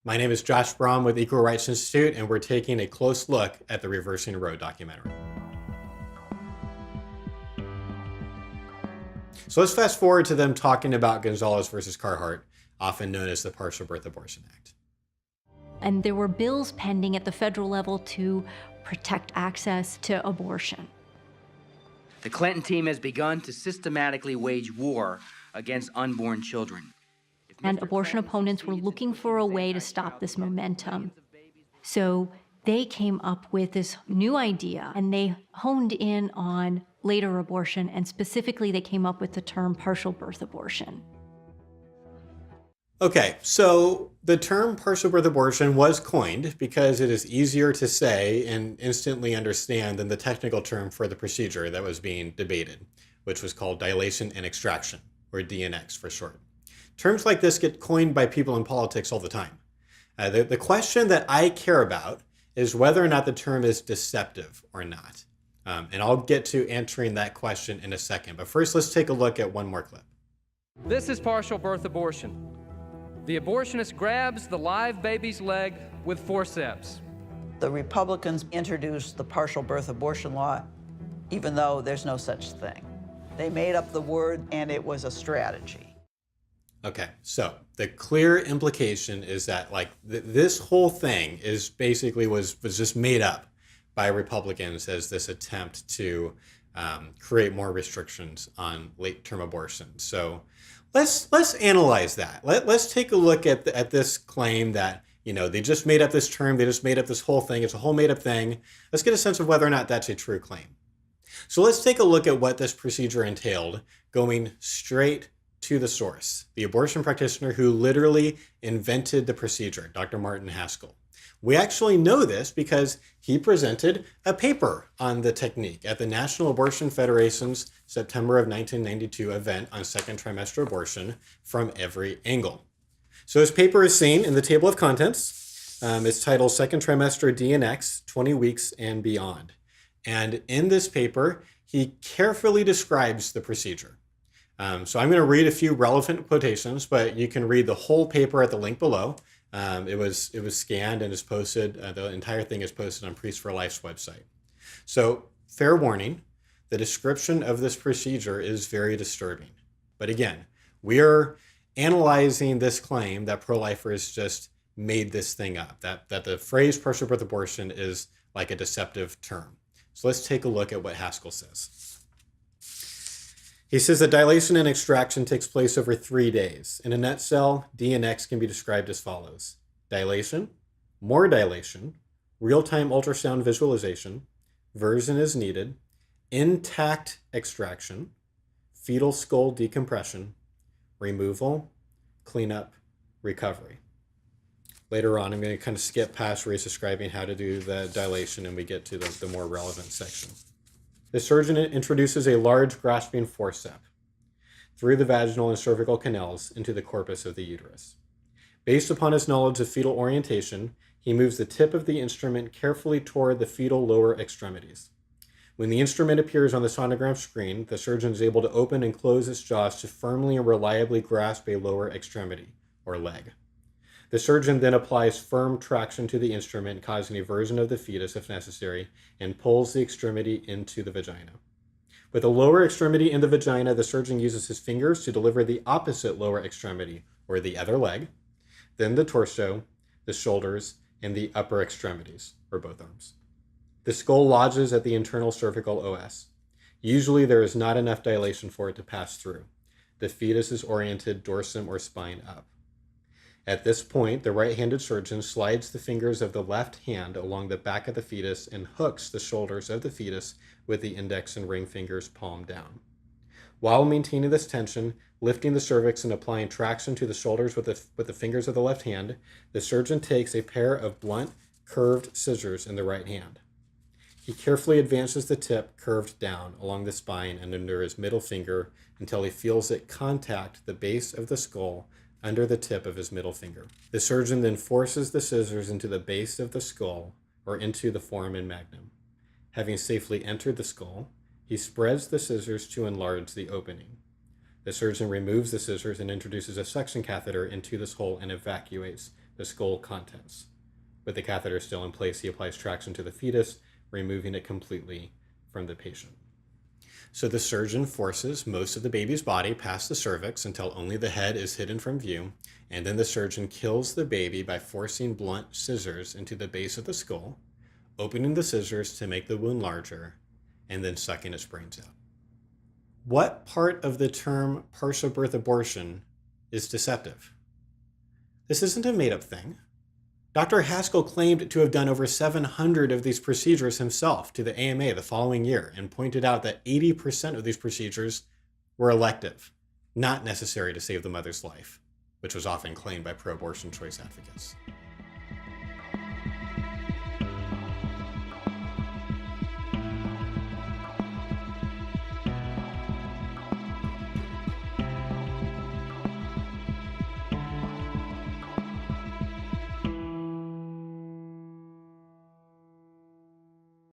My name is Josh Brahm with Equal Rights Institute, and we're taking a close look at the Reversing Road documentary. So let's fast forward to them talking about Gonzalez versus Carhart, often known as the Partial Birth Abortion Act. And there were bills pending at the federal level to protect access to abortion. The Clinton team has begun to systematically wage war against unborn children. And abortion opponents were looking for a way to stop this momentum. So they came up with this new idea, and they honed in on later abortion, and specifically they came up with the term partial birth abortion. Okay, so the term partial birth abortion was coined because it is easier to say and instantly understand than the technical term for the procedure that was being debated, which was called dilation and extraction, or DNX for short. Terms like this get coined by people in politics all the time. The question that I care about is whether or not the term is deceptive or not. And I'll get to answering that question in a second. But first, let's take a look at one more clip. This is partial birth abortion. The abortionist grabs the live baby's leg with forceps. The Republicans introduced the partial birth abortion law, even though there's no such thing. They made up the word, and it was a strategy. Okay, so the clear implication is that this whole thing is basically was just made up by Republicans as this attempt to create more restrictions on late-term abortion. So let's analyze that. Let's take a look at this claim that they just made up this term, they just made up this whole thing. It's a whole made-up thing. Let's get a sense of whether or not that's a true claim. So let's take a look at what this procedure entailed, going straight to the source, the abortion practitioner who literally invented the procedure, Dr. Martin Haskell. We actually know this because he presented a paper on the technique at the National Abortion Federation's September of 1992 event on second trimester abortion from every angle. So his paper is seen in the table of contents. It's titled Second Trimester DNX, 20 Weeks and Beyond. And in this paper, he carefully describes the procedure. So I'm going to read a few relevant quotations, but you can read the whole paper at the link below. It was scanned and is posted. The entire thing is posted on Priests for Life's website. So fair warning, the description of this procedure is very disturbing. But again, we are analyzing this claim that pro-lifers just made this thing up, that the phrase partial birth abortion is like a deceptive term. So let's take a look at what Haskell says. He says that dilation and extraction takes place over 3 days. In a nutshell, DNX can be described as follows: dilation, more dilation, real-time ultrasound visualization, version is needed, intact extraction, fetal skull decompression, removal, cleanup, recovery. Later on, I'm going to kind of skip past where he's describing how to do the dilation and we get to the more relevant section. The surgeon introduces a large grasping forceps through the vaginal and cervical canals into the corpus of the uterus. Based upon his knowledge of fetal orientation, he moves the tip of the instrument carefully toward the fetal lower extremities. When the instrument appears on the sonogram screen, the surgeon is able to open and close its jaws to firmly and reliably grasp a lower extremity, or leg. The surgeon then applies firm traction to the instrument, causing a version of the fetus if necessary, and pulls the extremity into the vagina. With the lower extremity in the vagina, the surgeon uses his fingers to deliver the opposite lower extremity, or the other leg, then the torso, the shoulders, and the upper extremities, or both arms. The skull lodges at the internal cervical OS. Usually there is not enough dilation for it to pass through. The fetus is oriented dorsum or spine up. At this point, the right-handed surgeon slides the fingers of the left hand along the back of the fetus and hooks the shoulders of the fetus with the index and ring fingers palm down. While maintaining this tension, lifting the cervix and applying traction to the shoulders with the fingers of the left hand, the surgeon takes a pair of blunt, curved scissors in the right hand. He carefully advances the tip curved down along the spine and under his middle finger until he feels it contact the base of the skull under the tip of his middle finger. The surgeon then forces the scissors into the base of the skull or into the foramen magnum. Having safely entered the skull, he spreads the scissors to enlarge the opening. The surgeon removes the scissors and introduces a suction catheter into this hole and evacuates the skull contents. With the catheter still in place, he applies traction to the fetus, removing it completely from the patient. So the surgeon forces most of the baby's body past the cervix until only the head is hidden from view, and then the surgeon kills the baby by forcing blunt scissors into the base of the skull, opening the scissors to make the wound larger, and then sucking its brains out. What part of the term partial birth abortion is deceptive? This isn't a made-up thing. Dr. Haskell claimed to have done over 700 of these procedures himself to the AMA the following year and pointed out that 80% of these procedures were elective, not necessary to save the mother's life, which was often claimed by pro-abortion choice advocates.